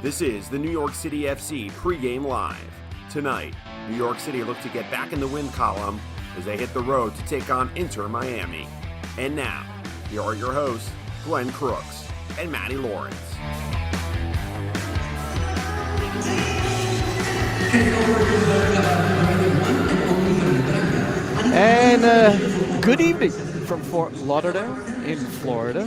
This is the New York City FC Pregame Live. Tonight, New York City look to get back in the win column as they hit the road to take on Inter Miami. And now, here are your hosts, Glenn Crooks and Matty Lawrence. And good evening from Fort Lauderdale in Florida,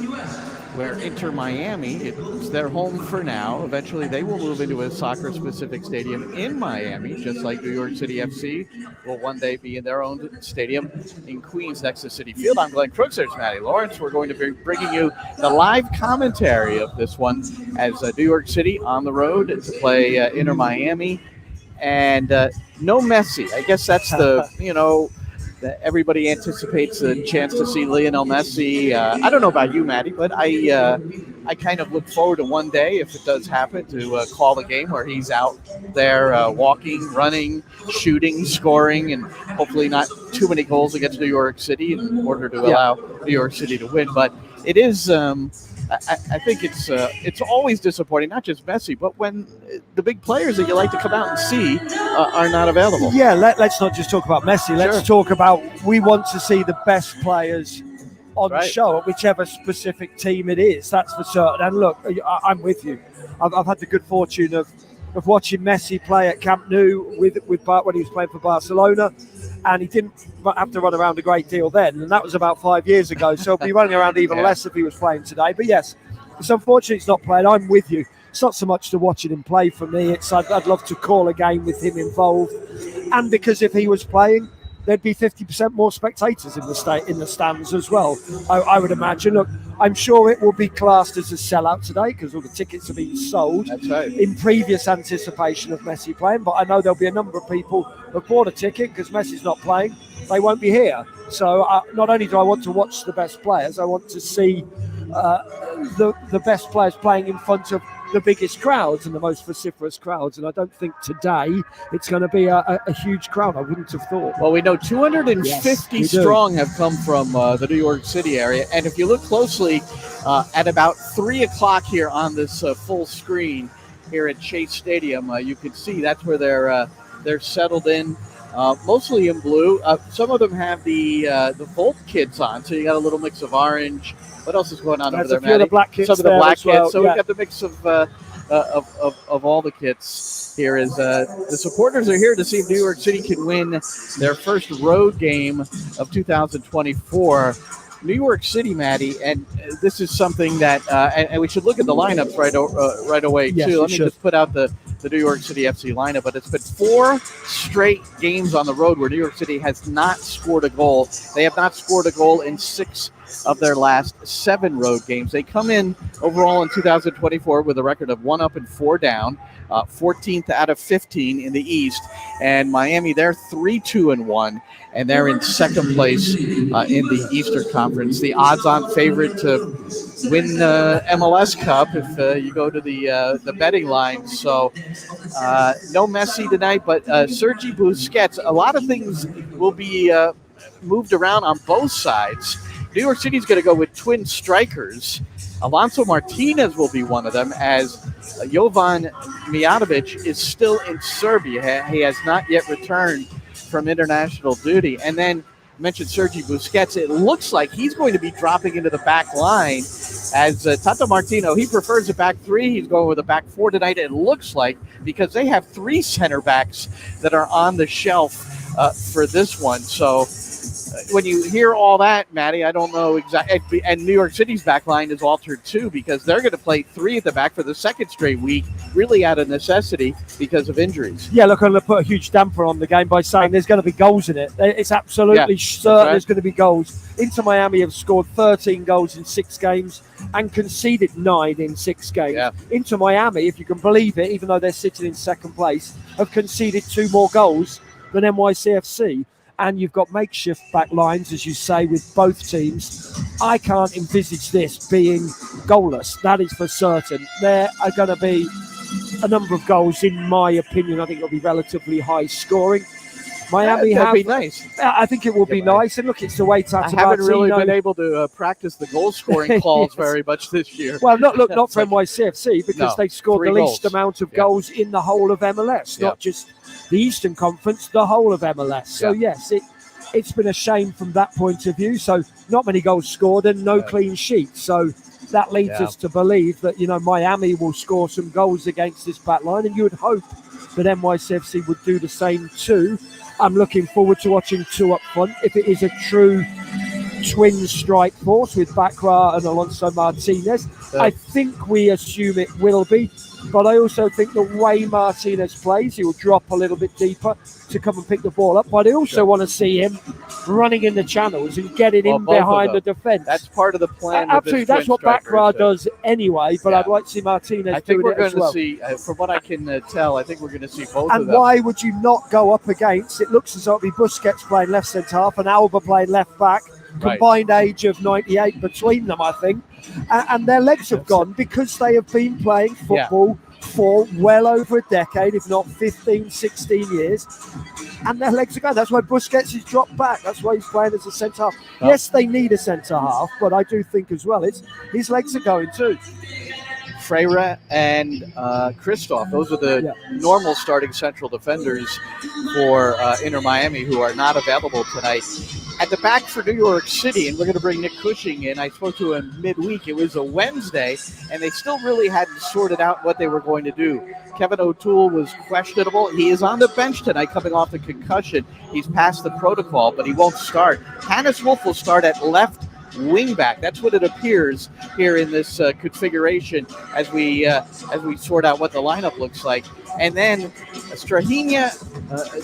where Inter Miami, it's their home for now. Eventually they will move into a soccer-specific stadium in Miami, just like New York City FC will one day be in their own stadium in Queens next to Citi Field. I'm Glenn Crooks, there's Matty Lawrence. We're going to be bringing you the live commentary of this one as New York City on the road to play Inter Miami. And no Messi. I guess that's everybody anticipates a chance to see Lionel Messi. I don't know about you, Matty, but I kind of look forward to one day, if it does happen, to call the game where he's out there walking, running, shooting, scoring, and hopefully not too many goals against New York City in order to allow New York City to win. But it is I think it's always disappointing, not just Messi, but when the big players that you like to come out and see are not available. Yeah, let's not just talk about Messi. Let's talk about, we want to see the best players on the show at whichever specific team it is. That's for certain. And look, I'm with you. I've had the good fortune of watching Messi play at Camp Nou with Bart when he was playing for Barcelona. And he didn't have to run around a great deal then. And that was about 5 years ago. So he'll be running around even less if he was playing today. But yes, it's unfortunate he's not playing. I'm with you. It's not so much to watching him play for me. I'd love to call a game with him involved. And because if he was playing, there'd be 50% more spectators in the stands as well, I would imagine. Look, I'm sure it will be classed as a sellout today because all the tickets are being sold in previous anticipation of Messi playing. But I know there'll be a number of people who have bought a ticket because Messi's not playing. They won't be here. So not only do I want to watch the best players, I want to see the best players playing in front of the biggest crowds and the most vociferous crowds. And I don't think today it's going to be a huge crowd. I wouldn't have thought. Well, we know 250 strong have come from the New York City area. And if you look closely at about 3 o'clock here on this full screen here at Chase Stadium, you can see that's where they're settled in, mostly in blue. Some of them have the Volt kits on, so you got a little mix of orange. What else is going on over there, Matty? Some of the black kits. So we've got the mix of all the kits here. Is the supporters are here to see if New York City can win their first road game of 2024. New York City, Matty, and this is something that, and we should look at the lineups right away too. Let me just put out the New York City FC lineup, but it's been 4 straight games on the road where New York City has not scored a goal. They have not scored a goal in 6 of their last 7 road games. They come in overall in 2024 with a record of 1 up and 4 down, 14th out of 15 in the East. And Miami, they're 3-2-1, and they're in second place in the Eastern Conference. The odds-on favorite to win the MLS Cup if you go to the betting line. So no Messi tonight, but Sergi Busquets. A lot of things will be moved around on both sides. New York City's going to go with twin strikers. Alonso Martinez will be one of them, as Jovan Mijatovic is still in Serbia. He has not yet returned from international duty. And then I mentioned Sergi Busquets. It looks like he's going to be dropping into the back line as Tata Martino. He prefers a back 3. He's going with a back 4 tonight, it looks like, because they have 3 center backs that are on the shelf for this one. So when you hear all that, Matty, I don't know exactly. And New York City's back line is altered too, because they're going to play 3 at the back for the second straight week, really out of necessity because of injuries. Yeah, look, I'm going to put a huge damper on the game by saying there's going to be goals in it. It's absolutely certain there's going to be goals. Inter Miami have scored 13 goals in 6 games and conceded 9 in 6 games. Yeah. Inter Miami, if you can believe it, even though they're sitting in second place, have conceded 2 more goals than NYCFC. And you've got makeshift back lines, as you say, with both teams. I can't envisage this being goalless. That is for certain. There are going to be a number of goals, in my opinion. I think it'll be relatively high scoring. Miami that'd have. be nice. I think it will be nice. And look, it's the way Tata I haven't really Martino- been able to practice the goal scoring calls very much this year. Well, not for NYCFC, because No, they scored 3 the least goals. amount of goals in the whole of MLS, not just the Eastern Conference, the whole of MLS. So yes, it's been a shame from that point of view. So not many goals scored and no clean sheets. So that leads us to believe that, Miami will score some goals against this back line, and you would hope that NYCFC would do the same too. I'm looking forward to watching 2 up front. If it is a true twin strike force with Bakra and Alonso Martinez, I think we assume it will be. But I also think the way Martinez plays, he will drop a little bit deeper to come and pick the ball up. But I also want to see him running in the channels and getting in behind the defence. That's part of the plan. Absolutely, that's what Bakra does anyway. But I'd like to see Martinez. I think we're going to see, from what I can tell, I think we're going to see both and of them. why would you not go up against? It looks as though it'll be Busquets playing left centre half and Alba playing left back. Combined age of 98 between them, I think. And their legs have gone because they have been playing football for well over a decade, if not 15, 16 years. And their legs are gone. That's why Busquets is dropped back. That's why he's playing as a centre half. Yes, they need a centre half, but I do think as well his legs are going too. Freire and Christoph, those are the normal starting central defenders for Inter Miami, who are not available tonight. At the back for New York City, and we're going to bring Nick Cushing in. I spoke to him midweek. It was a Wednesday, and they still really hadn't sorted out what they were going to do. Kevin O'Toole was questionable. He is on the bench tonight coming off the concussion. He's past the protocol, but he won't start. Hannes Wolf will start at left wing back. That's what it appears here in this configuration as we sort out what the lineup looks like. And then Strahinja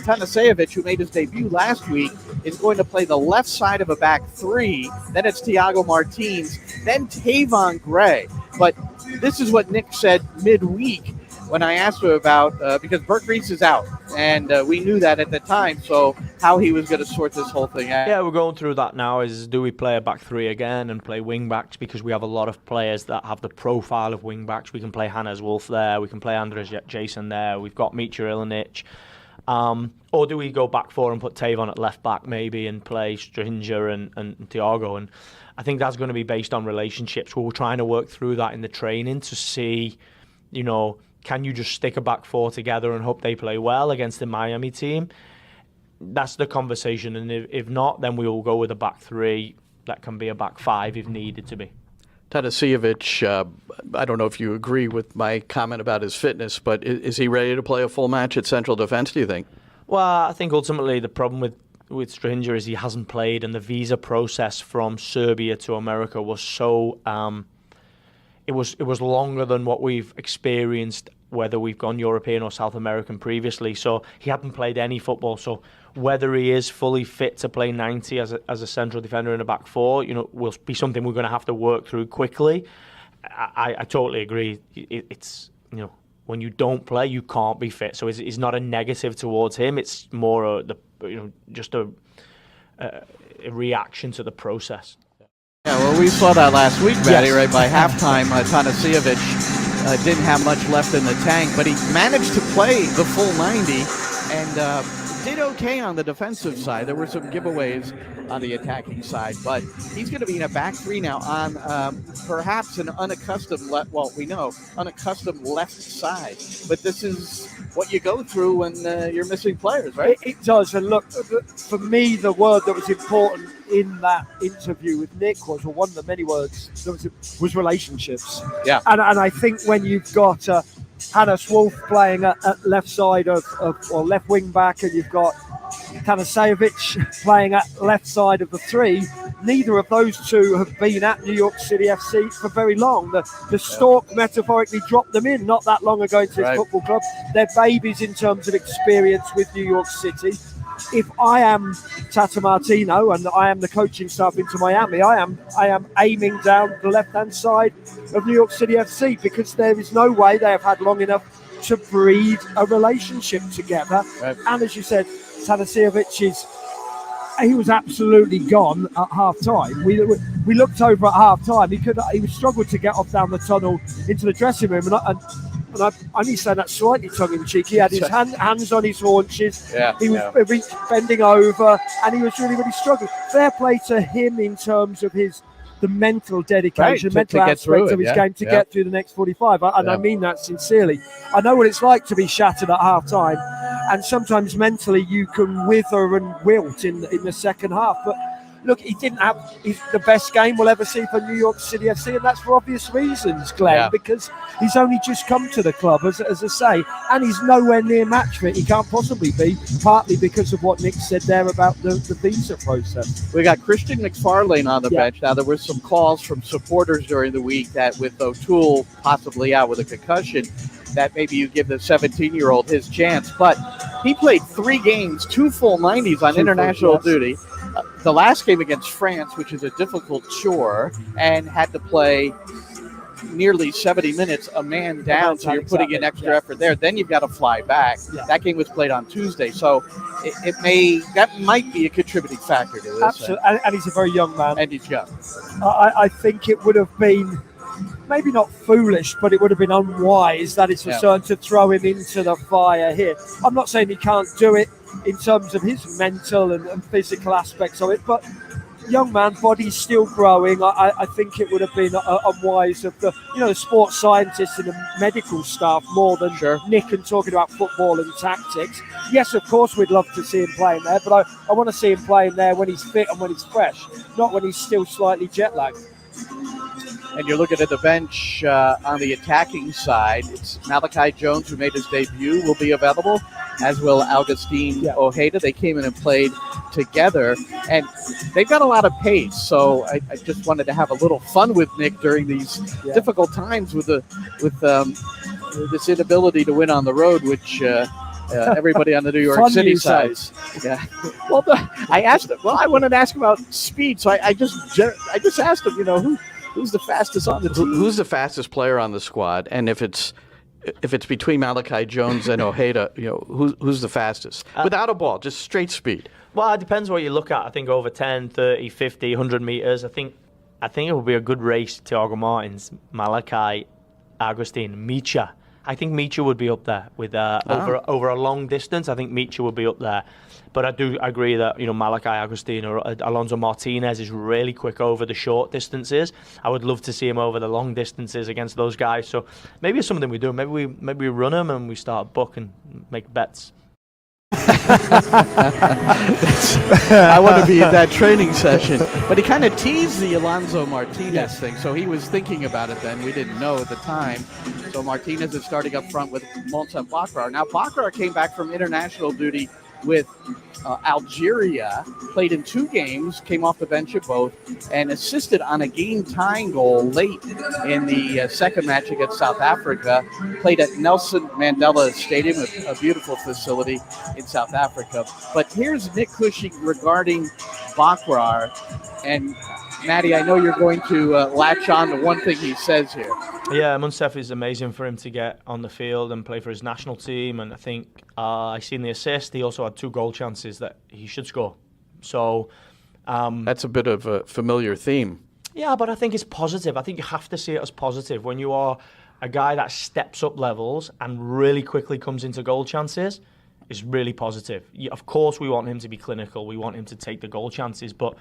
Tanasevic, who made his debut last week, is going to play the left side of a back 3. Then it's Thiago Martins, then Tavon Gray. But this is what Nick said midweek when I asked him about, because Bert Reese is out, and we knew that at the time, so how he was going to sort this whole thing out. Yeah, we're going through that now. Do we play a back 3 again and play wing backs, because we have a lot of players that have the profile of wing backs. We can play Hannes Wolf there, we can play Andres Jason there, we've got Mitja Ilinic. Or do we go back 4 and put Tavon at left back maybe and play Strahinja and Thiago? And I think that's going to be based on relationships. We're trying to work through that in the training to see, can you just stick a back 4 together and hope they play well against the Miami team? That's the conversation. And if not, then we will go with a back 3. That can be a back 5 if needed to be. Tadasijevic, I don't know if you agree with my comment about his fitness, but is he ready to play a full match at central defense, do you think? Well, I think ultimately the problem with Strahinja is he hasn't played, and the visa process from Serbia to America was so... It was longer than what we've experienced, whether we've gone European or South American previously. So he hadn't played any football. So whether he is fully fit to play 90 as a central defender in a back 4, will be something we're going to have to work through quickly. I totally agree. It's when you don't play, you can't be fit. So it's not a negative towards him. It's more just a reaction to the process. Yeah, well, we saw that last week, Matty, right? By halftime, Tanasevic didn't have much left in the tank, but he managed to play the full 90 and did okay on the defensive side. There were some giveaways on the attacking side, but he's going to be in a back 3 now on perhaps an unaccustomed unaccustomed left side. But this is what you go through when you're missing players, right? It does. And look, for me, the word that was important in that interview with Nick or one of the many words that was relationships. Yeah. And I think when you've got Hannes Wolf playing at left side or left wing back, and you've got Tanasevic playing at left side of the 3, neither of those two have been at New York City FC for very long. The Stork metaphorically dropped them in not that long ago into this football club. They're babies in terms of experience with New York City. If I am Tata Martino and I am the coaching staff into Miami, I am aiming down the left-hand side of New York City FC, because there is no way they have had long enough to breed a relationship together. Right. And as you said, Tanasevic he was absolutely gone at half-time. We looked over at half-time. He struggled to get off down the tunnel into the dressing room, and and I'm only saying that slightly tongue-in-cheek, he had his hands on his haunches, he was bending over, and he was really, really struggling. Fair play to him in terms of the mental dedication, mental aspect of his game to get through the next 45. And I mean that sincerely. I know what it's like to be shattered at half-time, and sometimes mentally you can wither and wilt in the second half. But look, he didn't have the best game we'll ever see for New York City FC, and that's for obvious reasons, Glenn, because he's only just come to the club, as I say, and he's nowhere near match fit. He can't possibly be, partly because of what Nick said there about the visa process. We got Christian McFarlane on the bench. Now, there were some calls from supporters during the week that with O'Toole possibly out with a concussion, that maybe you give the 17-year-old his chance. But he played 3 games, 2 full 90s on international duty. The last game against France, which is a difficult chore, and had to play nearly 70 minutes, a man down, so you're putting in extra effort there. Then you've got to fly back. That game was played on Tuesday, so that might be a contributing factor to this. Absolutely, and he's a very young man. And he's young. I think it would have been maybe not foolish, but it would have been unwise, that is for certain, to throw him into the fire here. I'm not saying he can't do it in terms of his mental and physical aspects of it, but young man, body's still growing. I think it would have been unwise of the sports scientists and the medical staff more than Nick and talking about football and tactics. Yes, of course, we'd love to see him playing there, but I want to see him playing there when he's fit and when he's fresh, not when he's still slightly jet lagged. And you're looking at the bench on the attacking side. It's Malachi Jones, who made his debut, will be available, as will Augustine Ojeda. They came in and played together, and they've got a lot of pace. So I just wanted to have a little fun with Nick during these difficult times with this inability to win on the road, which everybody on the New York City side. Yeah. Well, I asked him. Well, I wanted to ask about speed, so I just asked him. Who's the fastest on the team? Who's the fastest player on the squad? And if it's between Malachi Jones and Ojeda, who's the fastest? Without a ball, just straight speed. Well, it depends what you look at. I think over 10, 30, 50, 100 meters. I think it will be a good race. Thiago Martins, Malachi, Augustine, Micha. I think Micha would be up there with over a long distance. I think Micha would be up there. But I do agree that Malachi Agustin or Alonso Martinez is really quick over the short distances. I would love to see him over the long distances against those guys. So maybe it's something we do. Maybe we run them and we start a book and make bets. I want to be in that training session. But he kind of teased the Alonso Martinez thing, so he was thinking about it then. We didn't know at the time. So Martinez is starting up front with Monsef Bakrar. Now, Bakrar came back from international duty with Algeria, played in 2 games, came off the bench at both, and assisted on a game-tying goal late in the second match against South Africa. Played at Nelson Mandela Stadium, a beautiful facility in South Africa. But here's Nick Cushing regarding Bakrar. And Matty, I know you're going to latch on to one thing he says here. Yeah, Monsef is amazing for him to get on the field and play for his national team. And I think I seen the assist. He also had 2 goal chances that he should score. So that's a bit of a familiar theme. Yeah, but I think it's positive. I think you have to see it as positive. When you are a guy that steps up levels and really quickly comes into goal chances, it's really positive. Of course, we want him to be clinical. We want him to take the goal chances. But,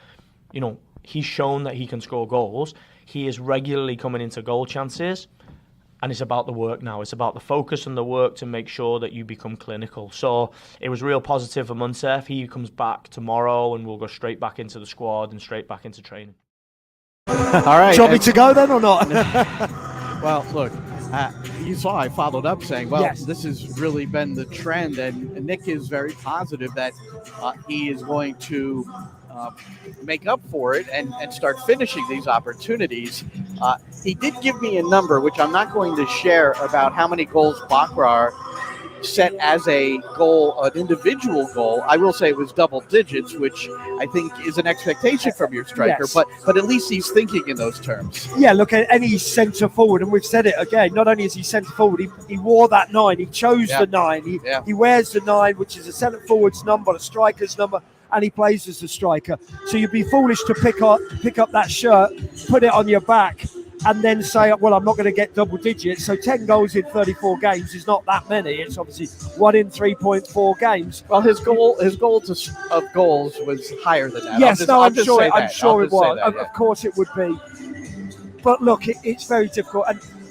he's shown that he can score goals. He is regularly coming into goal chances, and it's about the work now. It's about the focus and the work to make sure that you become clinical. So it was real positive for Monsef. He comes back tomorrow, and we'll go straight back into the squad and straight back into training. All right. Do you want me to go then or not? Well, look, you saw I followed up saying, this has really been the trend, and Nick is very positive that he is going to make up for it and start finishing these opportunities. He did give me a number, which I'm not going to share, about how many goals Bakrar set as a goal, an individual goal. I will say it was double digits, which I think is an expectation from your striker, but at least he's thinking in those terms. Yeah, look, at any centre forward, and we've said it again, not only is he centre forward, he wore that 9, he chose the 9, he wears the 9, which is a centre forward's number, a striker's number, and he plays as a striker. So you'd be foolish to pick up that shirt, put it on your back, and then say, well, I'm not going to get double digits. So 10 goals in 34 games is not that many. It's obviously 1 in 3.4 games. Well, his goal of goals was higher than that. Yes, I'm sure it was. That, Of course it would be. But look, it's very difficult.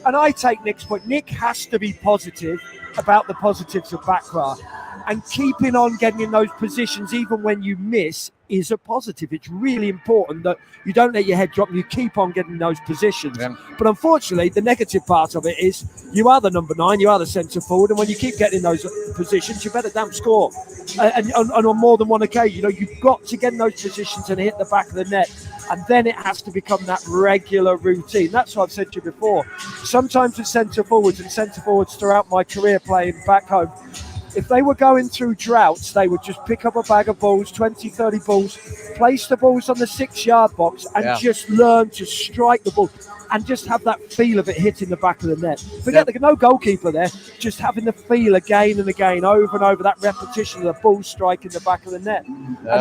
And I take Nick's point. Nick has to be positive about the positives of Bakra. And keeping on getting in those positions, even when you miss, is a positive. It's really important that you don't let your head drop and you keep on getting those positions. Yeah. But unfortunately, the negative part of it is you are the number 9, you are the centre forward, and when you keep getting in those positions, you better damn score. And on more than one occasion, you've got to get in those positions and hit the back of the net. And then it has to become that regular routine. That's what I've said to you before. Sometimes with centre forwards throughout my career playing back home, if they were going through droughts, they would just pick up a bag of balls, 20, 30 balls, place the balls on the 6-yard box and just learn to strike the ball and just have that feel of it hitting the back of the net. Forget there's no goalkeeper there, just having the feel again and again, over and over, that repetition of the ball striking the back of the net.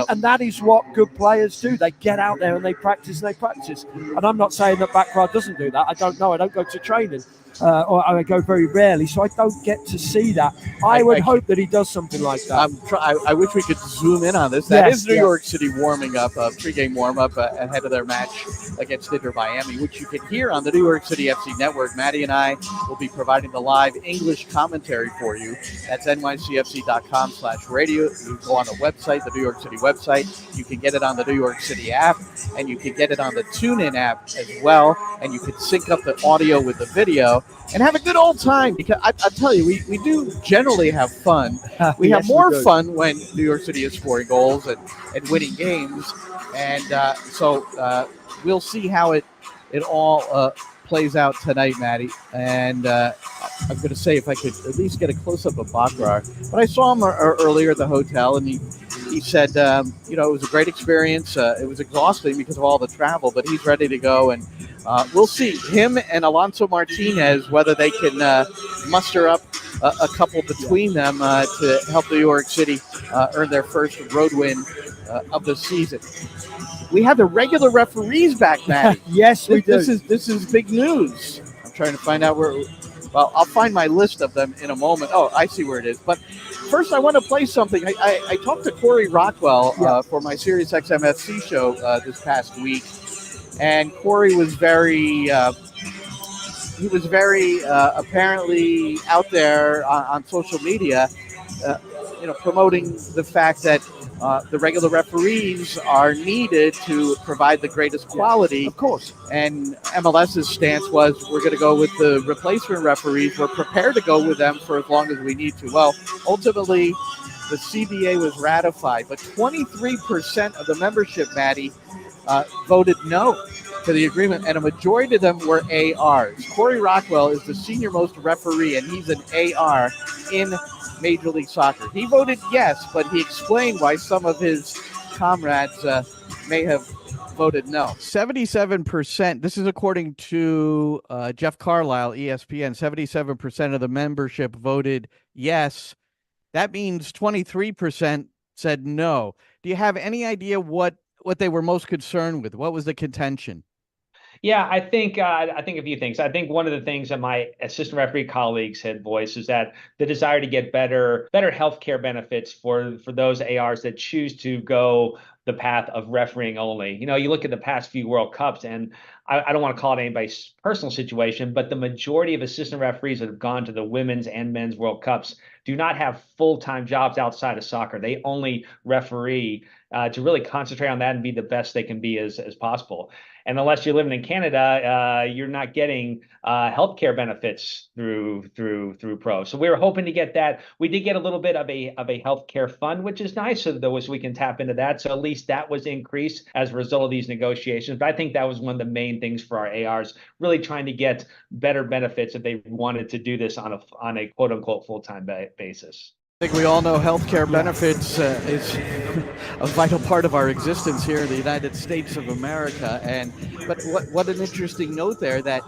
And that is what good players do. They get out there and they practice and they practice. And I'm not saying that Bakra doesn't do that. I don't know. I don't go to training. Or I go very rarely, so I don't get to see that. I would hope that he does something like that. I wish we could zoom in on this. That is New York City warming up, pregame warm-up ahead of their match against Inter Miami, which you can hear on the New York City FC network. Matty and I will be providing the live English commentary for you. That's nycfc.com/radio. You can go on the website, the New York City website. You can get it on the New York City app, and you can get it on the TuneIn app as well. And you can sync up the audio with the video and have a good old time, because I tell you, we do generally have fun. We have more fun when New York City is scoring goals and winning games. And so we'll see how it all plays out tonight, Matty. And I'm going to say, if I could at least get a close-up of Bakra. But I saw him earlier at the hotel, and he said, it was a great experience. It was exhausting because of all the travel, but he's ready to go. And we'll see him and Alonso Martinez, whether they can muster up a couple between them to help New York City earn their first road win of the season. We have the regular referees back, Matty. Yes, we do. This is big news. I'm trying to find out where. Well, I'll find my list of them in a moment. Oh, I see where it is. But first, I want to play something. I talked to Corey Rockwell for my Sirius XM FC show this past week, and Corey was very apparently out there on social media, promoting the fact that the regular referees are needed to provide the greatest quality. Of course. And MLS's stance was, we're going to go with the replacement referees. We're prepared to go with them for as long as we need to. Well, ultimately, the CBA was ratified, but 23% of the membership, Matty, voted no to the agreement, and a majority of them were ARs. Corey Rockwell is the senior-most referee, and he's an AR in Major League Soccer. He voted yes, but he explained why some of his comrades may have voted no. 77%, this is according to Jeff Carlisle, ESPN, 77% of the membership voted yes. That means 23% said no. Do you have any idea what they were most concerned with? What was the contention? Yeah, I think a few things. I think one of the things that my assistant referee colleagues had voiced is that the desire to get better healthcare benefits for those ARs that choose to go the path of refereeing only. You look at the past few World Cups, and I don't want to call it anybody's personal situation, but the majority of assistant referees that have gone to the women's and men's World Cups do not have full-time jobs outside of soccer. They only referee to really concentrate on that and be the best they can be as possible. And unless you're living in Canada, you're not getting healthcare benefits through pro. So we were hoping to get that. We did get a little bit of a healthcare fund, which is nice, so we can tap into that. So at least that was increased as a result of these negotiations. But I think that was one of the main things for our ARs, really trying to get better benefits if they wanted to do this on a quote unquote full-time basis. I think we all know healthcare benefits is a vital part of our existence here in the United States of America. But what an interesting note there, that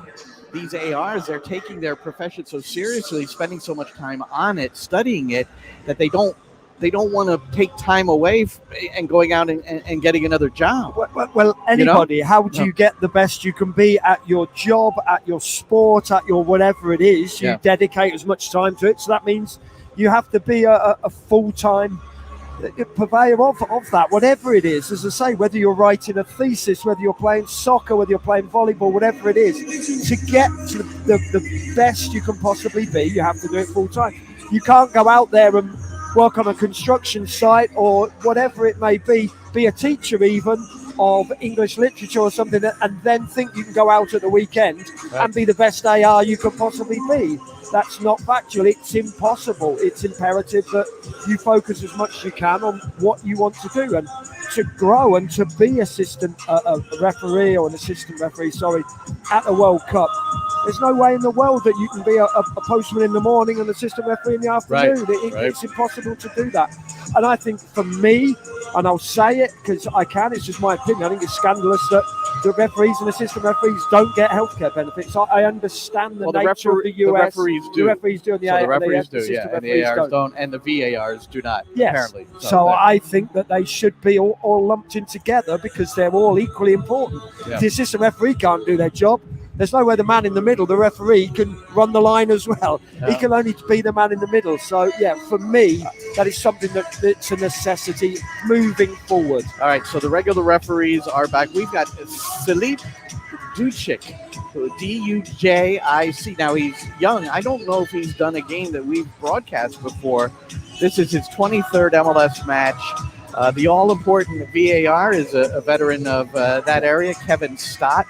these ARs, they're taking their profession so seriously, spending so much time on it, studying it, that they don't they don't want to take time away and going out and getting another job. Well, anybody, how do you get the best you can be at your job, at your sport, at your whatever it is? You dedicate as much time to it. So that means you have to be a full-time purveyor of that, whatever it is. As I say, whether you're writing a thesis, whether you're playing soccer, whether you're playing volleyball, whatever it is, to get to the best you can possibly be, you have to do it full-time. You can't go out there and work on a construction site or whatever it may be a teacher even of English literature or something, and then think you can go out at the weekend and be the best AR you could possibly be. That's not factual. It's impossible. It's imperative that you focus as much as you can on what you want to do and to grow and to be a referee or an assistant referee, at the World Cup. There's no way in the world that you can be a postman in the morning and assistant referee in the afternoon. It's impossible to do that. And I think for me, and I'll say it because I can, it's just my opinion, I think it's scandalous that the referees and assistant referees don't get healthcare benefits. I understand the nature of the US. The referees do. And the referees do, and the ARs don't, and the VARs do not, apparently. So I think that they should be all lumped in together because they're all equally important. If the assistant referee can't do their job, there's no way the man in the middle, the referee, can run the line as well. He can only be the man in the middle. So, for me, that is something that's a necessity moving forward. All right, so the regular referees are back. We've got Filip Dujic, Dujic. Now, he's young. I don't know if he's done a game that we've broadcast before. This is his 23rd MLS match. The all-important VAR is a veteran of that area, Kevin Stott.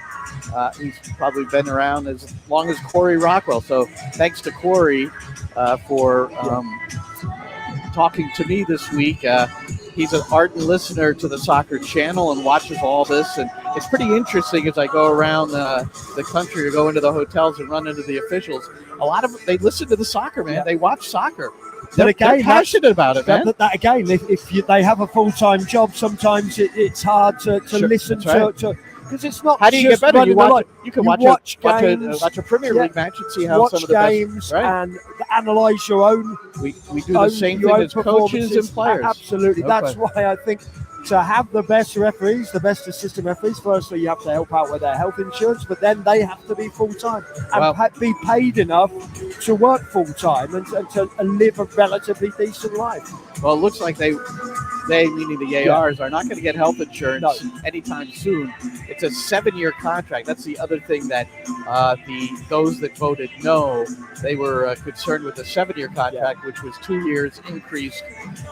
He's probably been around as long as Corey Rockwell. So thanks to Corey for talking to me this week. He's an ardent listener to the Soccer Channel and watches all this. And it's pretty interesting as I go around the country or go into the hotels and run into the officials. A lot of them, they listen to the soccer, man. They watch soccer. They're passionate about it, man. That again, if they have a full-time job, sometimes it's hard to listen to. Because it's not. How do you get better? You can watch a Premier League match and see how some of the games and analyze your own. We do the same thing as coaches and players. Absolutely. Okay. That's why I think to have the best referees, the best assistant referees, firstly you have to help out with their health insurance, but then they have to be full-time and be paid enough to work full-time and to live a relatively decent life. Well, it looks like they meaning the ARs, are not going to get health insurance anytime soon. It's a 7-year contract. That's the other thing that those that voted no, they were concerned with the 7-year contract, which was 2 years increased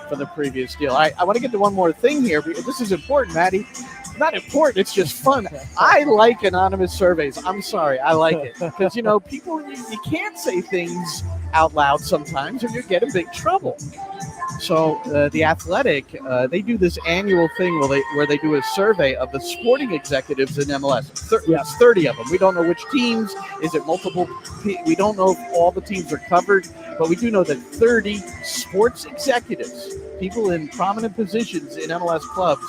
from the previous deal. I want to get to one more thing here. This is important, Matty. Not important, it's just fun. I like anonymous surveys. I'm sorry, I like it. Because, people, you can't say things out loud sometimes or you get in big trouble. So The Athletic, they do this annual thing where they do a survey of the sporting executives in MLS. It's 30 of them. We don't know which teams. Is it multiple? We don't know if all the teams are covered, but we do know that 30 sports executives, people in prominent positions in MLS clubs,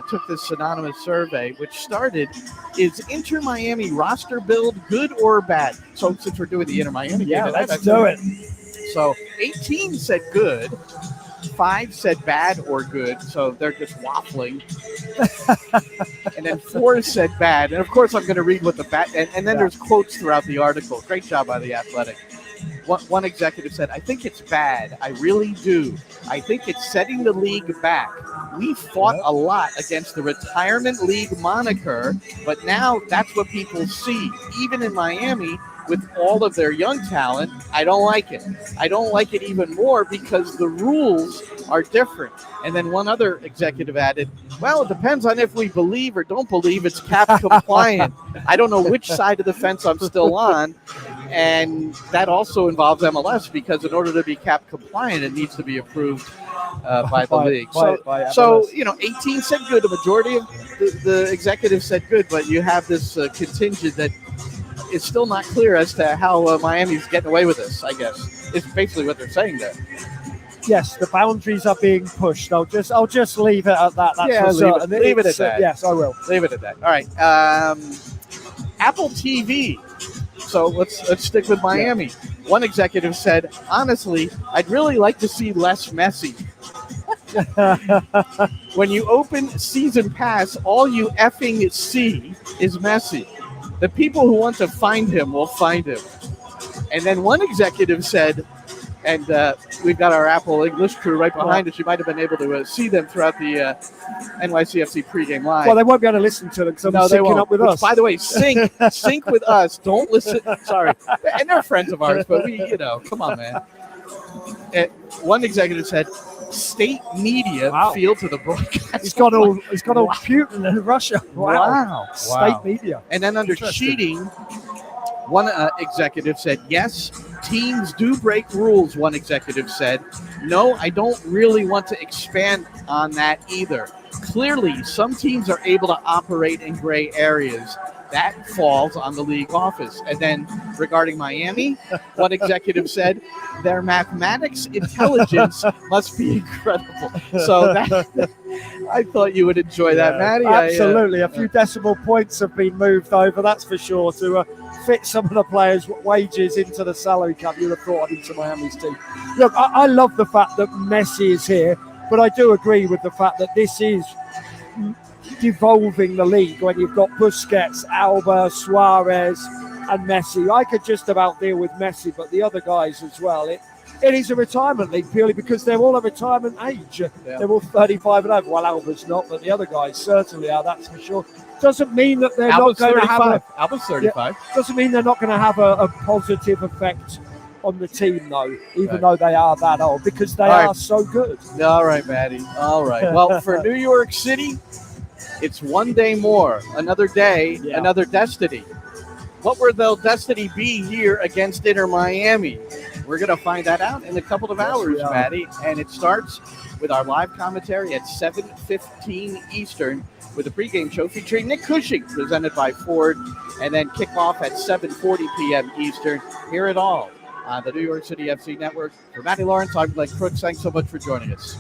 took this anonymous survey, which started, is Inter Miami roster build good or bad? So since we're doing the Inter Miami game, let's do it. So 18 said good, 5 said bad or good, so they're just waffling. And then 4 said bad. And of course I'm going to read what the bad, and then there's quotes throughout the article. Great job by The Athletic. One executive said, I think it's bad. I really do. I think it's setting the league back. We fought a lot against the retirement league moniker, but now that's what people see. Even in Miami, with all of their young talent, I don't like it. I don't like it even more because the rules are different. And then one other executive added, well, it depends on if we believe or don't believe it's cap compliant. I don't know which side of the fence I'm still on. And that also involves MLS because in order to be cap compliant, it needs to be approved by the league. So 18 said good. The majority of the executives said good, but you have this contingent that is still not clear as to how Miami's getting away with this, I guess. It's basically what they're saying there. Yes, the boundaries are being pushed. I'll just leave it at that. That's leave it at that. Yes, I will. Leave it at that. All right. Apple TV. So let's stick with Miami. One executive said, honestly, I'd really like to see less Messi. When you open season pass, all you effing see is Messi. The people who want to find him will find him. And then one executive said, and we've got our Apple English crew right behind us. You might have been able to see them throughout the NYCFC pregame live. Well, they won't be able to listen to them because they're syncing up with us. By the way, sync with us. Don't listen. Sorry. And they're friends of ours, but come on, man. One executive said, state media field to the broadcast. He's got all Putin and Russia. Wow. State media. And then under cheating, one executive said, yes, teams do break rules, one executive said. No, I don't really want to expand on that either. Clearly, some teams are able to operate in gray areas. That falls on the league office. And then regarding Miami, one executive said, their mathematics intelligence must be incredible. So I thought you would enjoy that, Matty. Absolutely. A few decimal points have been moved over, that's for sure, to fit some of the players' wages into the salary cap you'd have thought into Miami's team. Look, I love the fact that Messi is here, but I do agree with the fact that this is devolving the league when you've got Busquets, Alba, Suarez and Messi. I could just about deal with Messi, but the other guys as well. It is a retirement league purely because they're all a retirement age. Yeah. They're all 35 and over. Well, Alba's not, but the other guys certainly are, that's for sure. Doesn't mean that they're Alba's not going 35. to have Alba's 35. Doesn't mean they're not going to have a positive effect on the team, though, even though they are that old, because they are so good. All right, Matty. All right. Well, for New York City, it's one day more, another day, another destiny. What will their destiny be here against Inter Miami? We're going to find that out in a couple of hours, Matty. And it starts with our live commentary at 7:15 Eastern with a pregame show featuring Nick Cushing, presented by Ford, and then kick off at 7:40 p.m. Eastern. Hear it all on the New York City FC Network. For Matty Lawrence, I'm Glenn Crooks. Thanks so much for joining us.